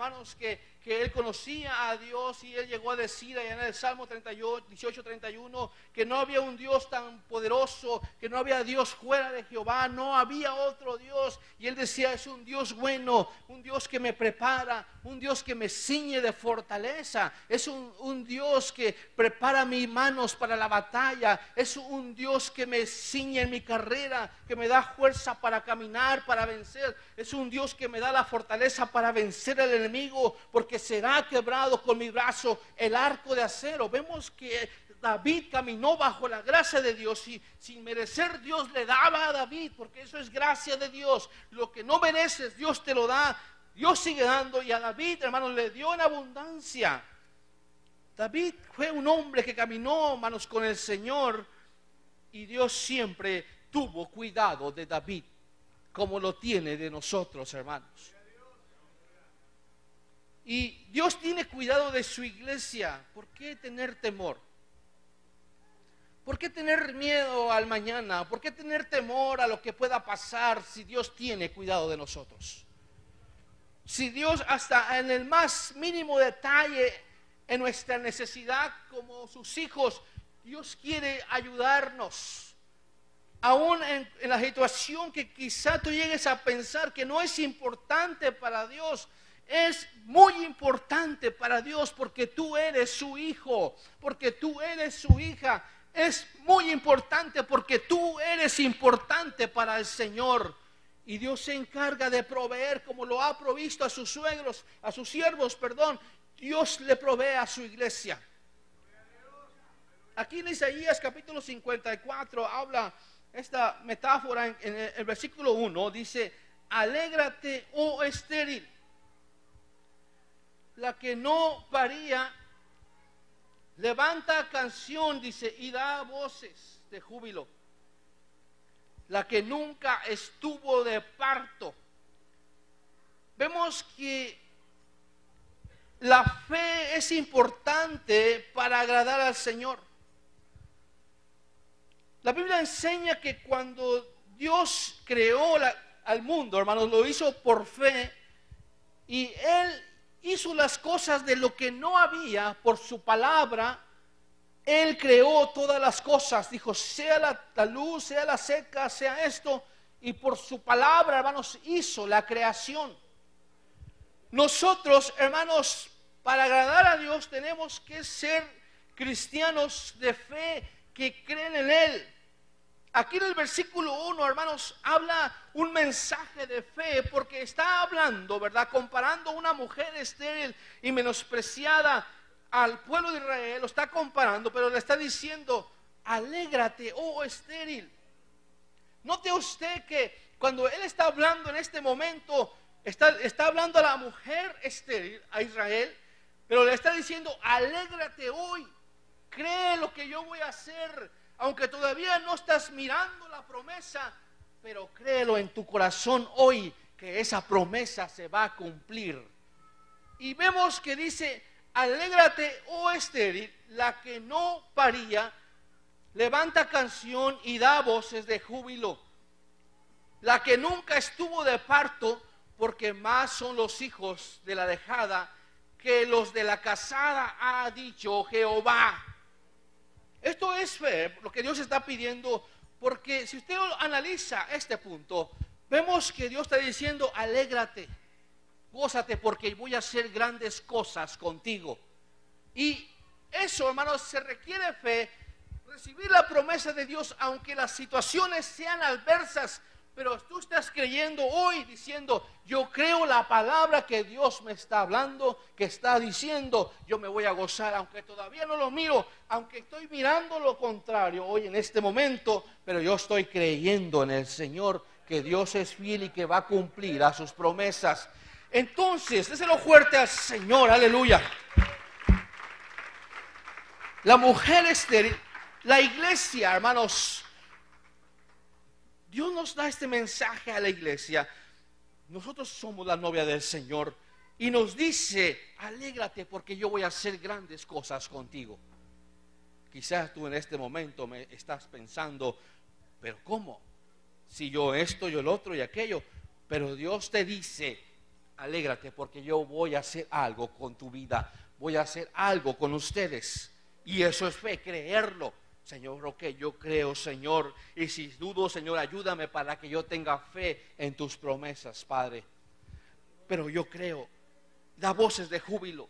hermanos, que él conocía a Dios, y él llegó a decir allá en el Salmo 18:31 que no había un Dios tan poderoso, que no había Dios fuera de Jehová, no había otro Dios. Y él decía: es un Dios bueno, un Dios que me prepara, un Dios que me ciñe de fortaleza, es un Dios que prepara mis manos para la batalla, es un Dios que me ciñe en mi carrera, que me da fuerza para caminar, para vencer, es un Dios que me da la fortaleza para vencer al enemigo, porque será quebrado con mi brazo el arco de acero. Vemos que David caminó bajo la gracia de Dios, y sin merecer Dios le daba a David, porque eso es gracia de Dios. Lo que no mereces, Dios te lo da. Dios sigue dando, y a David, hermanos, le dio en abundancia. David fue un hombre que caminó, hermanos, con el Señor, y Dios siempre tuvo cuidado de David, como lo tiene de nosotros, hermanos. Y Dios tiene cuidado de su iglesia. ¿Por qué tener temor? ¿Por qué tener miedo al mañana? ¿Por qué tener temor a lo que pueda pasar si Dios tiene cuidado de nosotros? Si Dios, hasta en el más mínimo detalle, en nuestra necesidad como sus hijos, Dios quiere ayudarnos. Aún en la situación que quizá tú llegues a pensar que no es importante para Dios, es muy importante para Dios, porque tú eres su hijo, porque tú eres su hija. Es muy importante porque tú eres importante para el Señor. Y Dios se encarga de proveer, como lo ha provisto a sus suegros, a sus siervos, perdón. Dios le provee a su iglesia. Aquí en Isaías capítulo 54 habla esta metáfora en el versículo 1. Dice: alégrate, oh estéril, la que no paría, levanta canción, dice, y da voces de júbilo. La que nunca estuvo de parto. Vemos que la fe es importante para agradar al Señor. La Biblia enseña que cuando Dios creó al mundo, hermanos, lo hizo por fe, y Él hizo las cosas de lo que no había por su palabra. Él creó todas las cosas, dijo: sea la luz, sea la seca, sea esto, y por su palabra, hermanos, hizo la creación. Nosotros, hermanos, para agradar a Dios tenemos que ser cristianos de fe, que creen en Él. Aquí en el versículo 1, hermanos, habla un mensaje de fe, porque está hablando, ¿verdad?, comparando a una mujer estéril y menospreciada al pueblo de Israel. Lo está comparando, pero le está diciendo: alégrate, oh estéril. Note usted que cuando él está hablando en este momento, está hablando a la mujer estéril, a Israel, pero le está diciendo: alégrate hoy, cree lo que yo voy a hacer. Aunque todavía no estás mirando la promesa, pero créelo en tu corazón hoy, que esa promesa se va a cumplir. Y vemos que dice: alégrate, oh estéril, la que no paría, levanta canción y da voces de júbilo. La que nunca estuvo de parto, porque más son los hijos de la dejada que los de la casada, ha dicho Jehová. Esto es fe, lo que Dios está pidiendo, porque si usted analiza este punto, vemos que Dios está diciendo: alégrate, gózate, porque voy a hacer grandes cosas contigo. Y eso, hermanos, se requiere fe, recibir la promesa de Dios, aunque las situaciones sean adversas. Pero tú estás creyendo hoy, diciendo: yo creo la palabra que Dios me está hablando, que está diciendo, yo me voy a gozar, aunque todavía no lo miro, aunque estoy mirando lo contrario hoy en este momento, pero yo estoy creyendo en el Señor, que Dios es fiel y que va a cumplir a sus promesas. Entonces, déselo fuerte al Señor, aleluya. La mujer estéril, la iglesia, hermanos, Dios nos da este mensaje a la iglesia. Nosotros somos la novia del Señor, y nos dice: alégrate, porque yo voy a hacer grandes cosas contigo. Quizás tú en este momento me estás pensando: pero ¿cómo? Si yo esto, yo el otro y aquello. Pero Dios te dice: alégrate porque yo voy a hacer algo con tu vida, voy a hacer algo con ustedes. Y eso es fe, creerlo. Señor, ok, yo creo, Señor, y si dudo, Señor, ayúdame para que yo tenga fe en tus promesas, Padre. Pero yo creo, da voces de júbilo,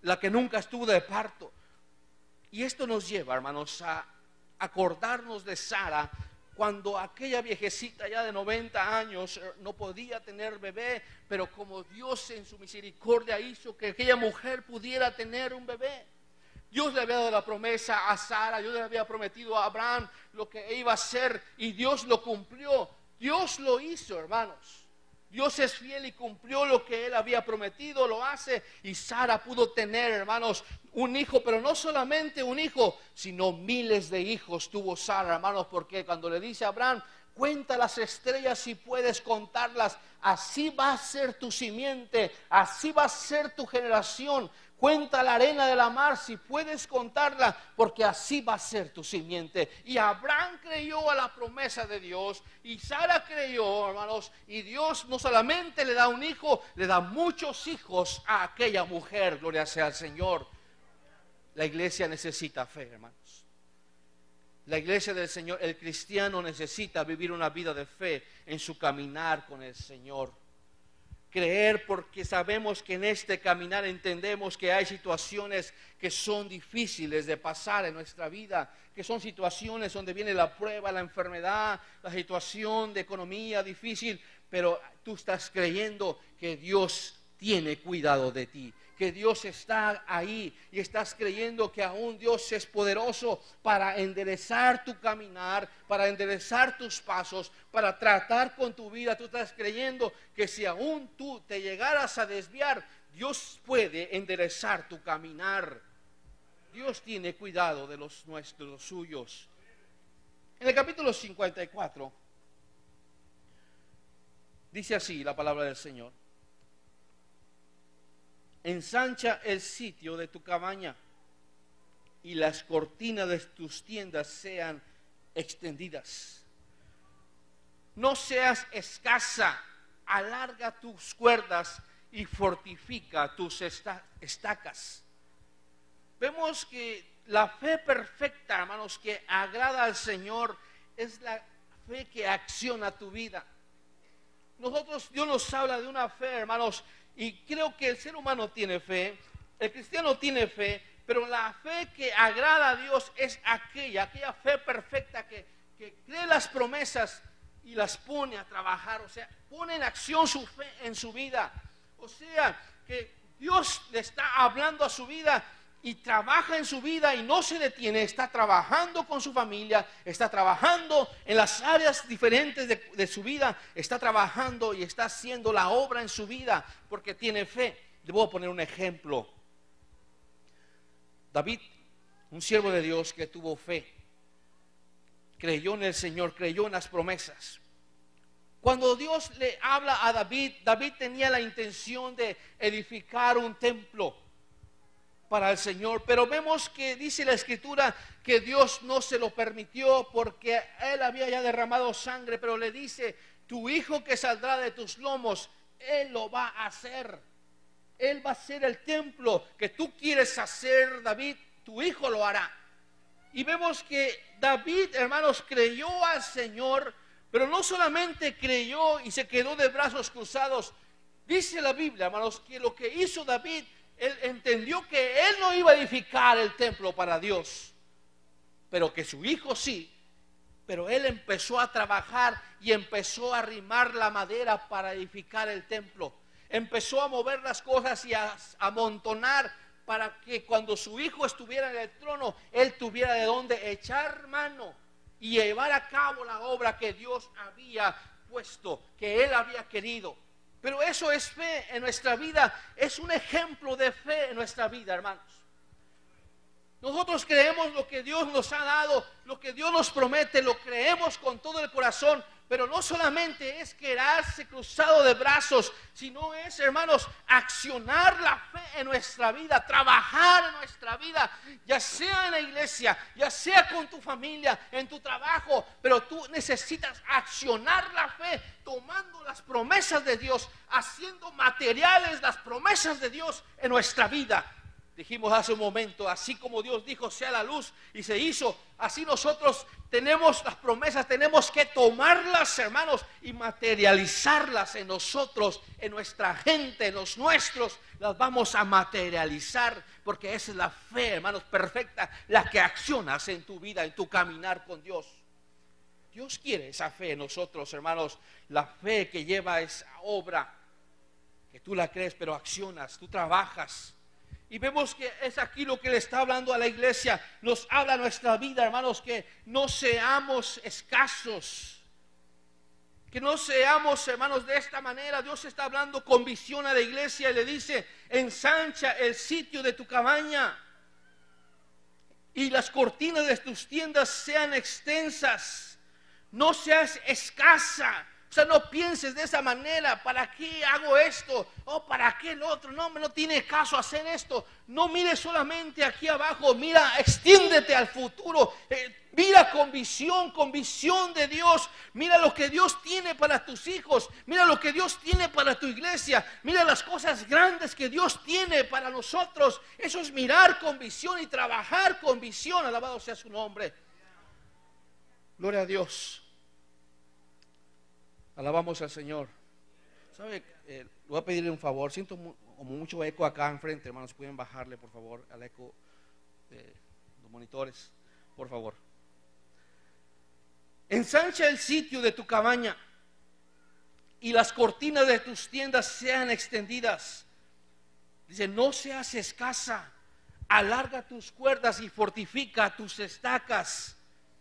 la que nunca estuvo de parto. Y esto nos lleva, hermanos, a acordarnos de Sara, cuando aquella viejecita ya de 90 años no podía tener bebé, pero como Dios en su misericordia hizo que aquella mujer pudiera tener un bebé. Dios le había dado la promesa a Sara, Dios le había prometido a Abraham lo que iba a hacer y Dios lo cumplió. Dios lo hizo, hermanos. Dios es fiel y cumplió lo que Él había prometido, lo hace. Y Sara pudo tener, hermanos, un hijo, pero no solamente un hijo, sino miles de hijos tuvo Sara, hermanos, porque cuando le dice a Abraham, cuenta las estrellas si puedes contarlas, así va a ser tu simiente, así va a ser tu generación. Cuenta la arena de la mar si puedes contarla, porque así va a ser tu simiente. Y Abraham creyó a la promesa de Dios, y Sara creyó, hermanos, y Dios no solamente le da un hijo, le da muchos hijos a aquella mujer. Gloria sea al Señor. La iglesia necesita fe, hermanos. La iglesia del Señor, el cristiano necesita vivir una vida de fe en su caminar con el Señor. Creer, porque sabemos que en este caminar entendemos que hay situaciones que son difíciles de pasar en nuestra vida, que son situaciones donde viene la prueba, la enfermedad, la situación de economía difícil, pero tú estás creyendo que Dios tiene cuidado de ti, que Dios está ahí, y estás creyendo que aún Dios es poderoso para enderezar tu caminar, para enderezar tus pasos, para tratar con tu vida. Tú estás creyendo que si aún tú te llegaras a desviar, Dios puede enderezar tu caminar. Dios tiene cuidado de los nuestros, los suyos. En el capítulo 54 dice así la palabra del Señor: ensancha el sitio de tu cabaña y las cortinas de tus tiendas sean extendidas. No seas escasa, alarga tus cuerdas y fortifica tus estacas. Vemos que la fe perfecta, hermanos, que agrada al Señor, es la fe que acciona tu vida. Dios nos habla de una fe, hermanos, y creo que el ser humano tiene fe, el cristiano tiene fe, pero la fe que agrada a Dios es aquella fe perfecta que cree las promesas y las pone a trabajar, o sea, pone en acción su fe en su vida. O sea, que Dios le está hablando a su vida y trabaja en su vida y no se detiene, está trabajando con su familia, está trabajando en las áreas diferentes de su vida, está trabajando y está haciendo la obra en su vida porque tiene fe. Le voy a poner un ejemplo. David, un siervo de Dios que tuvo fe, creyó en el Señor, creyó en las promesas. Cuando Dios le habla a David, David tenía la intención de edificar un templo para el Señor, pero vemos que dice la Escritura que Dios no se lo permitió porque él había ya derramado sangre, pero le dice: tu hijo que saldrá de tus lomos, él lo va a hacer. Él va a hacer el templo que tú quieres hacer, David, tu hijo lo hará. Y vemos que David, hermanos, creyó al Señor, pero no solamente creyó y se quedó de brazos cruzados. Dice la Biblia, hermanos, que lo que hizo David, él entendió que él no iba a edificar el templo para Dios, pero que su hijo sí. Pero él empezó a trabajar y empezó a arrimar la madera para edificar el templo. Empezó a mover las cosas y a amontonar para que cuando su hijo estuviera en el trono, él tuviera de dónde echar mano y llevar a cabo la obra que Dios había puesto, que él había querido. Pero eso es fe en nuestra vida, es un ejemplo de fe en nuestra vida, hermanos. Nosotros creemos lo que Dios nos ha dado, lo que Dios nos promete, lo creemos con todo el corazón, pero no solamente es quedarse cruzado de brazos, sino es, hermanos, accionar la fe en nuestra vida, trabajar en nuestra vida, ya sea en la iglesia, ya sea con tu familia, en tu trabajo, pero tú necesitas accionar la fe, tomando las promesas de Dios, haciendo materiales las promesas de Dios en nuestra vida. Dijimos hace un momento, así como Dios dijo sea la luz y se hizo, así nosotros tenemos las promesas, tenemos que tomarlas, hermanos, y materializarlas en nosotros, en nuestra gente, en los nuestros, las vamos a materializar, porque esa es la fe, hermanos, perfecta, la que accionas en tu vida, en tu caminar con Dios. Dios quiere esa fe en nosotros, hermanos, la fe que lleva esa obra, que tú la crees, pero accionas, tú trabajas. Y vemos que es aquí lo que le está hablando a la iglesia. Nos habla nuestra vida, hermanos, que no seamos escasos. Que no seamos, hermanos, de esta manera. Dios está hablando con visión a la iglesia y le dice: ensancha el sitio de tu cabaña y las cortinas de tus tiendas sean extensas. No seas escasa. O sea, no pienses de esa manera: ¿para qué hago esto? ¿O para qué el otro? No tiene caso hacer esto. No mires solamente aquí abajo, mira, extiéndete al futuro. Mira con visión de Dios. Mira lo que Dios tiene para tus hijos. Mira lo que Dios tiene para tu iglesia. Mira las cosas grandes que Dios tiene para nosotros. Eso es mirar con visión y trabajar con visión. Alabado sea su nombre. Gloria a Dios. Alabamos al Señor. ¿Sabe? Le voy a pedirle un favor. Siento como mucho eco acá enfrente, hermanos. ¿Pueden bajarle, por favor, al eco de los monitores? Por favor. Ensancha el sitio de tu cabaña y las cortinas de tus tiendas sean extendidas. Dice: no seas escasa. Alarga tus cuerdas y fortifica tus estacas.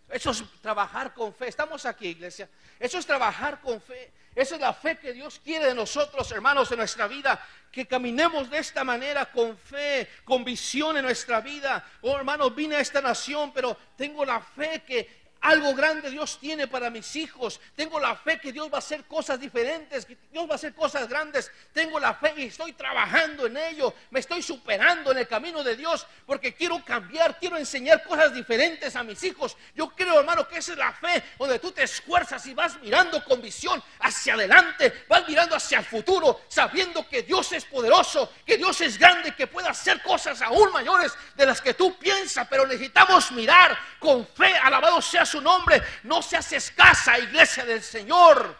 Eso es trabajar con fe. Estamos aquí, iglesia. Eso es trabajar con fe. Esa es la fe que Dios quiere de nosotros, hermanos, en nuestra vida. Que caminemos de esta manera, con fe, con visión en nuestra vida. Oh, hermanos, vine a esta nación, pero tengo la fe que algo grande Dios tiene para mis hijos. Tengo la fe que Dios va a hacer cosas diferentes, que Dios va a hacer cosas grandes. Tengo la fe y estoy trabajando en ello. Me estoy superando en el camino de Dios, porque quiero cambiar, quiero enseñar cosas diferentes a mis hijos. Yo creo, hermano, que esa es la fe, donde tú te esfuerzas y vas mirando con visión hacia adelante, vas mirando hacia el futuro, sabiendo que Dios es poderoso, que Dios es grande, que puede hacer cosas aún mayores de las que tú piensas. Pero necesitamos mirar con fe. Alabado sea su nombre. No seas escasa, iglesia del Señor.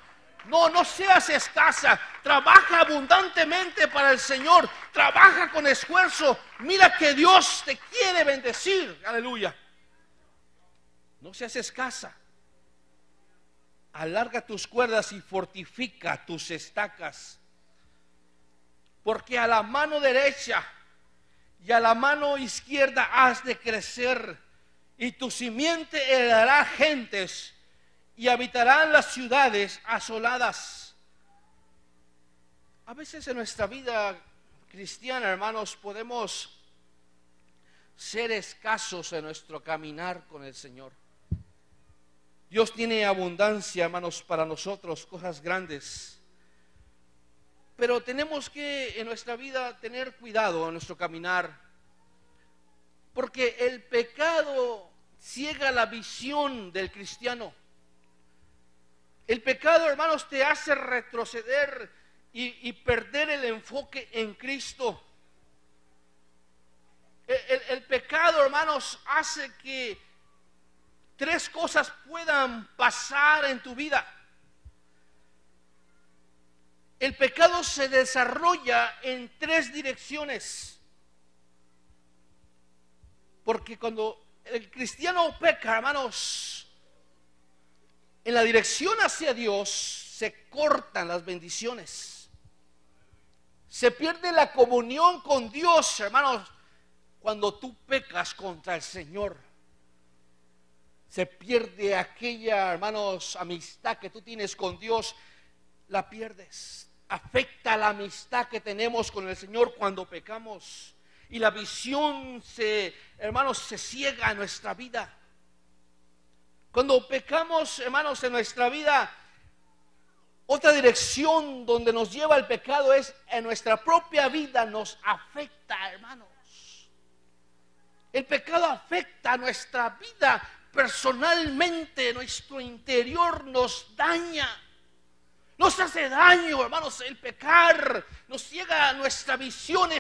No seas escasa. Trabaja abundantemente para el Señor. Trabaja con esfuerzo. Mira que Dios te quiere bendecir. Aleluya. No seas escasa. Alarga tus cuerdas y fortifica tus estacas. Porque a la mano derecha y a la mano izquierda has de crecer, y tu simiente heredará gentes y habitarán las ciudades asoladas. A veces en nuestra vida cristiana, hermanos, podemos ser escasos en nuestro caminar con el Señor. Dios tiene abundancia, hermanos, para nosotros, cosas grandes. Pero tenemos que en nuestra vida tener cuidado en nuestro caminar, porque el pecado ciega la visión del cristiano. El pecado, hermanos, te hace retroceder y perder el enfoque en Cristo. El pecado, hermanos, hace que tres cosas puedan pasar en tu vida. El pecado se desarrolla en tres direcciones. Porque cuando el cristiano peca, hermanos, en la dirección hacia Dios se cortan las bendiciones. Se pierde la comunión con Dios, hermanos, cuando tú pecas contra el Señor. Se pierde aquella, hermanos, amistad que tú tienes con Dios, la pierdes. Afecta la amistad que tenemos con el Señor cuando pecamos. Y la visión hermanos, se ciega en nuestra vida. Cuando pecamos, hermanos, en nuestra vida, Otra dirección donde nos lleva el pecado es en nuestra propia vida, nos afecta, hermanos. El pecado afecta a nuestra vida personalmente, nuestro interior nos daña. Nos hace daño, hermanos, el pecar nos ciega nuestra visión